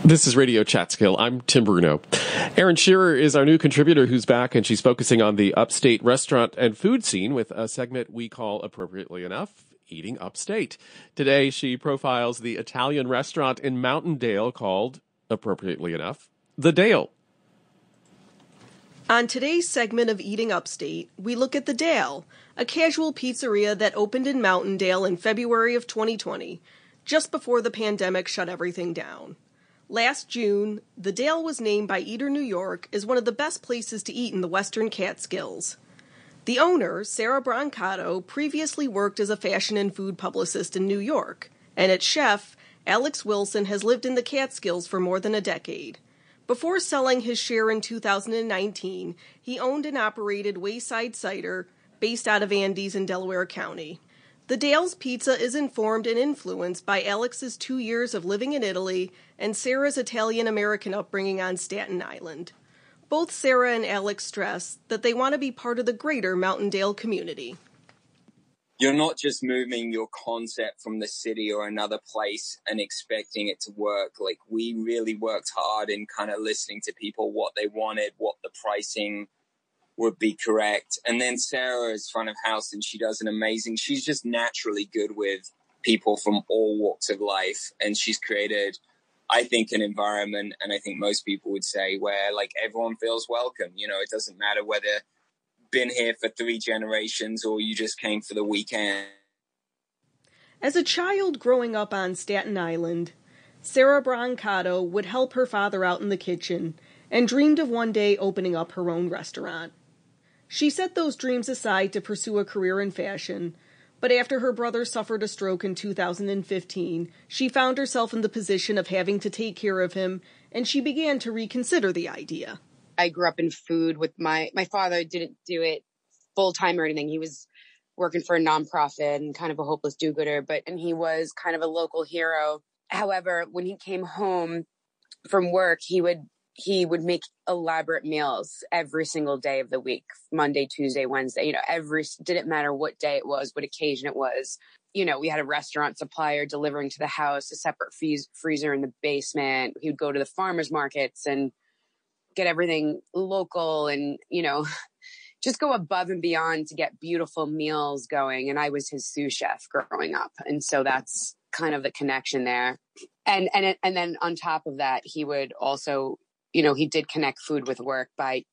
This is Radio Chatskill. I'm Tim Bruno. Erin Shearer is our new contributor who's back, and she's focusing on the upstate restaurant and food scene with a segment we call, appropriately enough, Eating Upstate. Today, she profiles the Italian restaurant in Mountaindale called, appropriately enough, The Dale. On today's segment of Eating Upstate, we look at The Dale, a casual pizzeria that opened in Mountaindale in February of 2020, just before the pandemic shut everything down. Last June, The Dale was named by Eater New York as one of the best places to eat in the Western Catskills. The owner, Sara Brancato, previously worked as a fashion and food publicist in New York, and its chef, Alex Wilson, has lived in the Catskills for more than a decade. Before selling his share in 2019, he owned and operated Wayside Cider, based out of Andes in Delaware County. The Dale's pizza is informed and influenced by Alex's 2 years of living in Italy and Sara's Italian-American upbringing on Staten Island. Both Sara and Alex stress that they want to be part of the greater Mountaindale community. You're not just moving your concept from the city or another place and expecting it to work. Like, we really worked hard in kind of listening to people, what they wanted, what the pricing would be correct. And then Sara is front of house and she's just naturally good with people from all walks of life. And she's created, I think, an environment, and I think most people would say, where like everyone feels welcome. You know, it doesn't matter whether been here for 3 generations or you just came for the weekend. As a child growing up on Staten Island, Sara Brancato would help her father out in the kitchen and dreamed of one day opening up her own restaurant. She set those dreams aside to pursue a career in fashion, but after her brother suffered a stroke in 2015, she found herself in the position of having to take care of him, and she began to reconsider the idea. I grew up in food with my father didn't do it full time or anything. He was working for a nonprofit and kind of a hopeless do-gooder, and he was kind of a local hero. However, when he came home from work, he would make elaborate meals every single day of the week, Monday, Tuesday, Wednesday, didn't matter what day it was, what occasion it was. We had a restaurant supplier delivering to the house, a separate freezer in the basement. He would go to the farmers markets and get everything local and, just go above and beyond to get beautiful meals going. And I was his sous chef growing up. And so that's kind of the connection there. And then on top of that, he would also, he did connect food with work by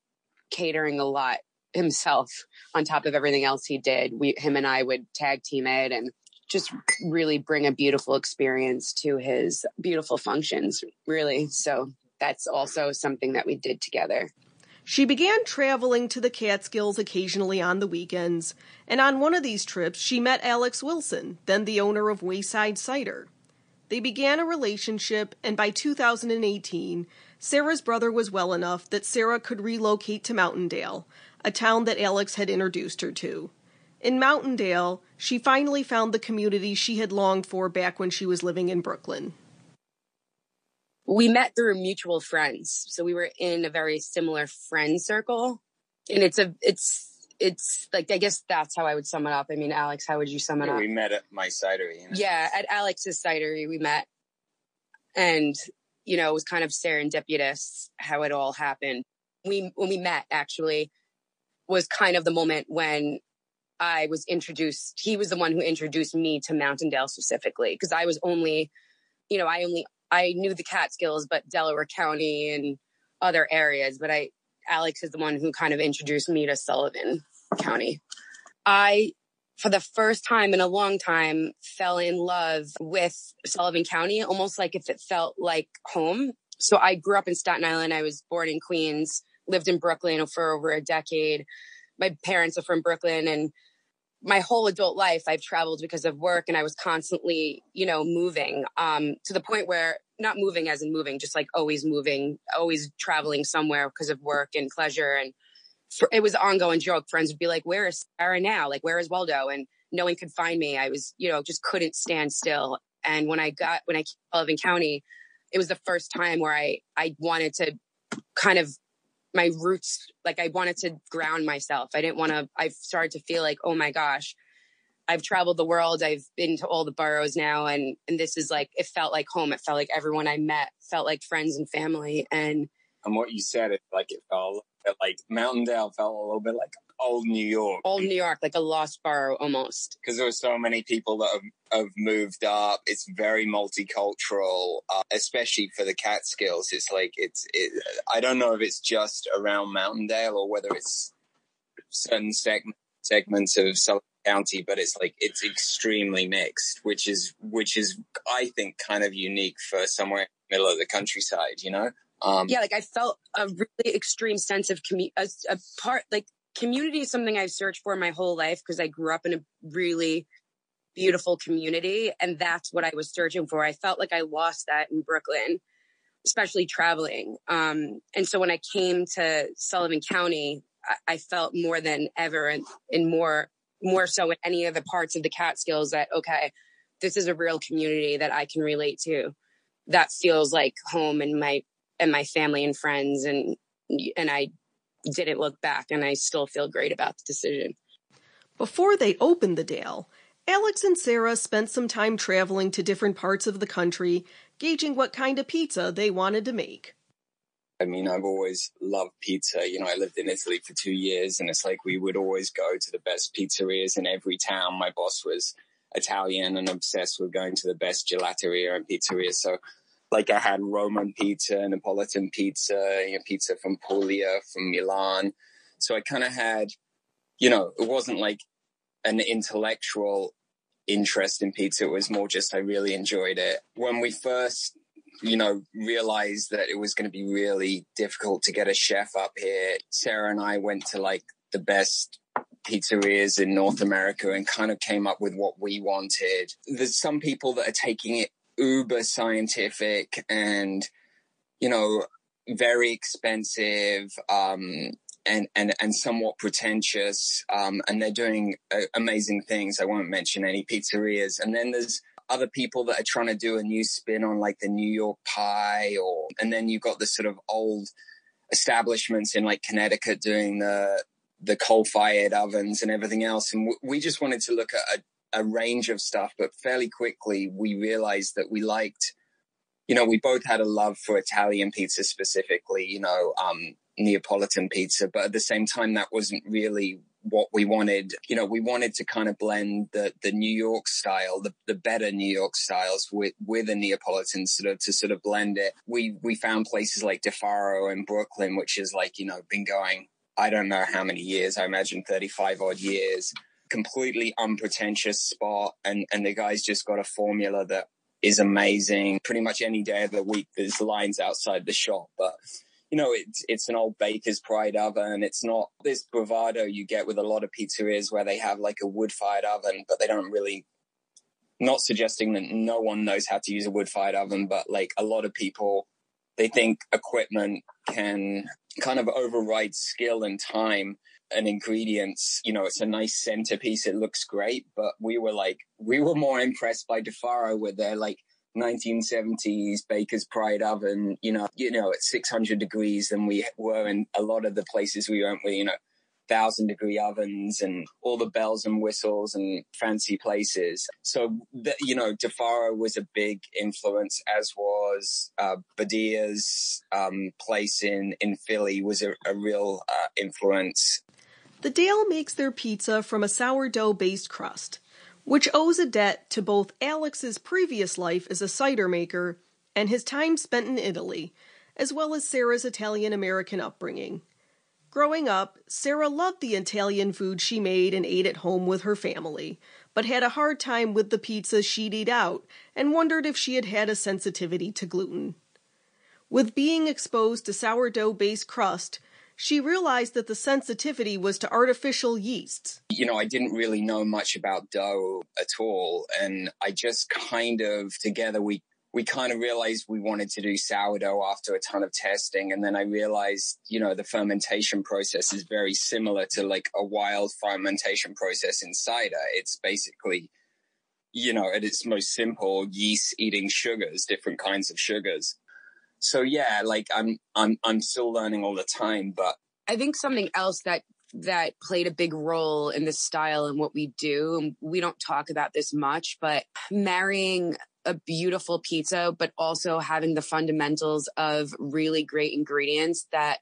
catering a lot himself on top of everything else he did. Him and I would tag team it and just really bring a beautiful experience to his beautiful functions, really. So that's also something that we did together. She began traveling to the Catskills occasionally on the weekends, and on one of these trips, she met Alex Wilson, then the owner of Wayside Cider. They began a relationship, and by 2018, Sara's brother was well enough that Sara could relocate to Mountaindale, a town that Alex had introduced her to. In Mountaindale, she finally found the community she had longed for back when she was living in Brooklyn. We met through mutual friends. So we were in a very similar friend circle. And it's like, I guess that's how I would sum it up. I mean, Alex, how would you sum it up? We met at my cidery. Yeah, at Alex's cidery we met. And, it was kind of serendipitous how it all happened. When we met, actually, was kind of the moment when I was introduced. He was the one who introduced me to Mountaindale specifically, because I was only, I knew the Catskills, but Delaware County and other areas. But Alex is the one who kind of introduced me to Sullivan County. I, for the first time in a long time, fell in love with Sullivan County, almost like if it felt like home. So I grew up in Staten Island. I was born in Queens, lived in Brooklyn for over a decade. My parents are from Brooklyn, and my whole adult life, I've traveled because of work, and I was constantly, moving, to the point where, not moving as in moving, just like always moving, always traveling somewhere because of work and pleasure. And it was an ongoing joke. Friends would be like, where is Sara now? Like, where is Waldo? And no one could find me. I was, just couldn't stand still. And when I came to Sullivan County, it was the first time where I wanted to kind of, my roots, like I wanted to ground myself. I started to feel like, oh my gosh, I've traveled the world. I've been to all the boroughs now. And this is like, it felt like home. It felt like everyone I met felt like friends and family. And what you said, it felt a little bit like Mountaindale felt a little bit like old New York. Old New York, like a lost borough almost. Because there were so many people that have moved up. It's very multicultural, especially for the Catskills. It's like, I don't know if it's just around Mountaindale or whether it's certain segments of Sullivan County, but it's like, it's extremely mixed, which is, I think, kind of unique for somewhere in the middle of the countryside, you know? Yeah, like I felt a really extreme sense of community is something I've searched for my whole life because I grew up in a really beautiful community, and that's what I was searching for. I felt like I lost that in Brooklyn, especially traveling. And so when I came to Sullivan County, I felt more than ever and more so in any of the parts of the Catskills that, okay, this is a real community that I can relate to. That feels like home and my family and friends, and I didn't look back, and I still feel great about the decision. Before they opened the Dale, Alex and Sara spent some time traveling to different parts of the country, gauging what kind of pizza they wanted to make. I mean, I've always loved pizza. You know, I lived in Italy for 2 years, and it's like we would always go to the best pizzerias in every town. My boss was Italian and obsessed with going to the best gelateria and pizzeria. So, like, I had Roman pizza, Neapolitan pizza, pizza from Puglia, from Milan. So I kind of had, it wasn't like an intellectual interest in pizza. It was more just I really enjoyed it. When we first, realized that it was going to be really difficult to get a chef up here, Sara and I went to like the best pizzerias in North America and kind of came up with what we wanted. There's some people that are taking it uber scientific and, very expensive, and somewhat pretentious. And they're doing amazing things. I won't mention any pizzerias. And then there's other people that are trying to do a new spin on like the New York pie, and then you've got the sort of old establishments in like Connecticut doing the coal-fired ovens and everything else. And we just wanted to look at a range of stuff, but fairly quickly we realized that we liked, we both had a love for Italian pizza specifically, Neapolitan pizza, but at the same time, that wasn't really what we wanted. We wanted to kind of blend the New York style, the better New York styles with a Neapolitan to sort of blend it. We found places like DeFaro in Brooklyn, which is like, been going, I don't know how many years, I imagine 35 odd years, completely unpretentious spot. And the guy's just got a formula that is amazing. Pretty much any day of the week, there's lines outside the shop, but it's an old baker's pride oven. It's not this bravado you get with a lot of pizzerias where they have like a wood-fired oven, but they don't really, not suggesting that no one knows how to use a wood-fired oven, but like a lot of people, they think equipment can kind of override skill and time and ingredients. It's a nice centerpiece. It looks great, but we were more impressed by DeFaro with their like 1970s baker's pride oven, at 600 degrees than we were in a lot of the places we went with, 1,000-degree ovens and all the bells and whistles and fancy places. So, DeFaro was a big influence, as was Badia's place in Philly was a real influence. The Dale makes their pizza from a sourdough-based crust, which owes a debt to both Alex's previous life as a cider maker and his time spent in Italy, as well as Sara's Italian-American upbringing. Growing up, Sara loved the Italian food she made and ate at home with her family, but had a hard time with the pizza she'd eat out and wondered if she had had a sensitivity to gluten. With being exposed to sourdough-based crust, she realized that the sensitivity was to artificial yeasts. I didn't really know much about dough at all. And I just kind of, together, we kind of realized we wanted to do sourdough after a ton of testing. And then I realized, the fermentation process is very similar to like a wild fermentation process in cider. It's basically, at its most simple, yeast eating sugars, different kinds of sugars. So yeah, like I'm still learning all the time, but I think something else that that played a big role in this style and what we do. And we don't talk about this much, but marrying a beautiful pizza, but also having the fundamentals of really great ingredients that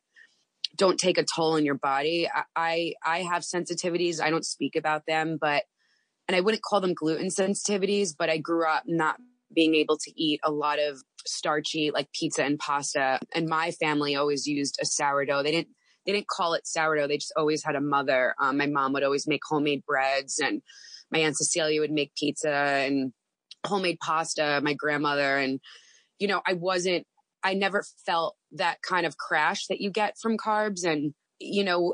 don't take a toll on your body. I have sensitivities. I don't speak about them, and I wouldn't call them gluten sensitivities, but I grew up not being able to eat a lot of starchy like pizza and pasta. And my family always used a sourdough. They didn't call it sourdough. They just always had a mother. My mom would always make homemade breads, and my Aunt Cecilia would make pizza and homemade pasta, my grandmother. And, I never felt that kind of crash that you get from carbs. And,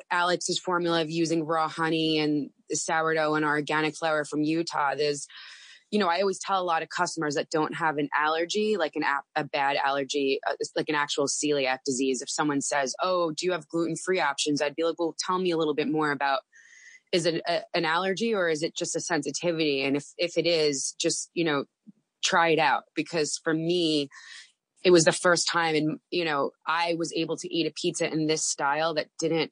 Alex's formula of using raw honey and the sourdough and our organic flour from Utah, I always tell a lot of customers that don't have an allergy, like a bad allergy, like an actual celiac disease. If someone says, "Oh, do you have gluten-free options?" I'd be like, "Well, tell me a little bit more about, is it an allergy or is it just a sensitivity? And if it is, just, try it out." Because for me, it was the first time, and, I was able to eat a pizza in this style that didn't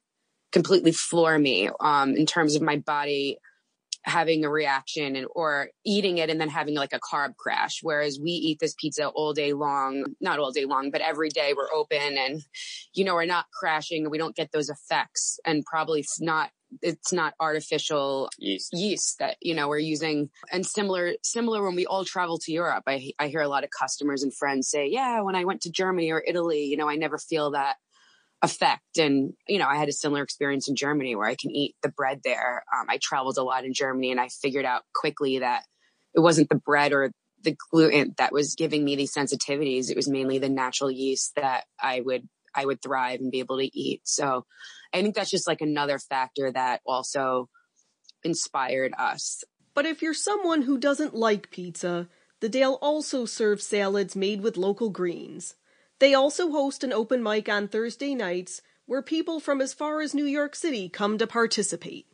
completely floor me, in terms of my body having a reaction or eating it and then having like a carb crash. Whereas we eat this pizza all day long, not all day long, but every day we're open and, we're not crashing and we don't get those effects. And probably it's not artificial yeast that, we're using. And similar when we all travel to Europe, I hear a lot of customers and friends say, "Yeah, when I went to Germany or Italy, I never feel that effect." And, I had a similar experience in Germany where I can eat the bread there. I traveled a lot in Germany and I figured out quickly that it wasn't the bread or the gluten that was giving me these sensitivities. It was mainly the natural yeast that I would thrive and be able to eat. So I think that's just like another factor that also inspired us. But if you're someone who doesn't like pizza, the Dale also serves salads made with local greens. They also host an open mic on Thursday nights where people from as far as New York City come to participate.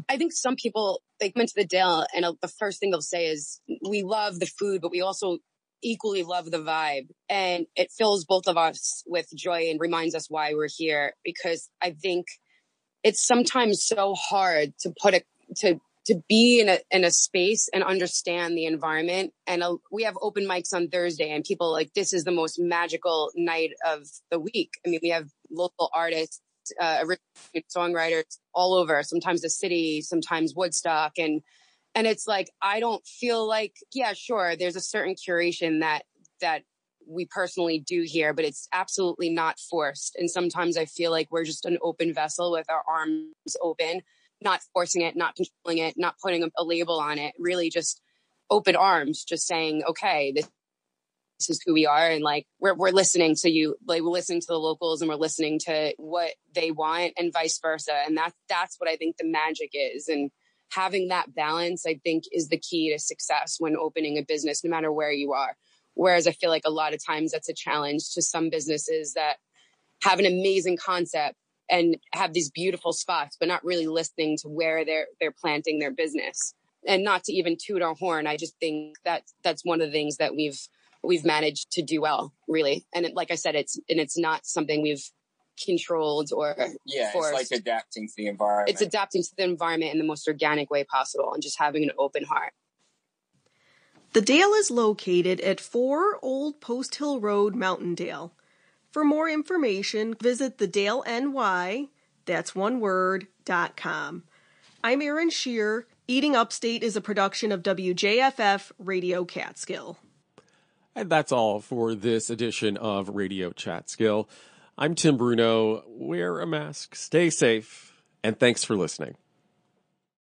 I think some people, they come into the Dale and the first thing they'll say is, "We love the food, but we also equally love the vibe." And it fills both of us with joy and reminds us why we're here. Because I think it's sometimes so hard to be in a space and understand the environment. And we have open mics on Thursday and people like, this is the most magical night of the week. I mean, we have local artists, songwriters all over, sometimes the city, sometimes Woodstock. And it's like, I don't feel like, yeah, sure, there's a certain curation that we personally do here, but it's absolutely not forced. And sometimes I feel like we're just an open vessel with our arms open, not forcing it, not controlling it, not putting a label on it, really just open arms, just saying, okay, this is who we are. And like, we're listening to you, like we're listening to the locals and we're listening to what they want and vice versa. And that's what I think the magic is. And having that balance, I think, is the key to success when opening a business, no matter where you are. Whereas I feel like a lot of times that's a challenge to some businesses that have an amazing concept and have these beautiful spots, but not really listening to where they're planting their business. And not to even toot our horn, I just think that's one of the things that we've managed to do well, really. And like I said, it's not something we've controlled or forced. It's like adapting to the environment. It's adapting to the environment in the most organic way possible and just having an open heart. The Dale is located at 4 Old Post Hill Road, Mountaindale. For more information, visit thedaleny, that's one word, .com. I'm Erin Shear. Eating Upstate is a production of WJFF Radio Catskill. And that's all for this edition of Radio Chatskill. I'm Tim Bruno. Wear a mask, stay safe, and thanks for listening.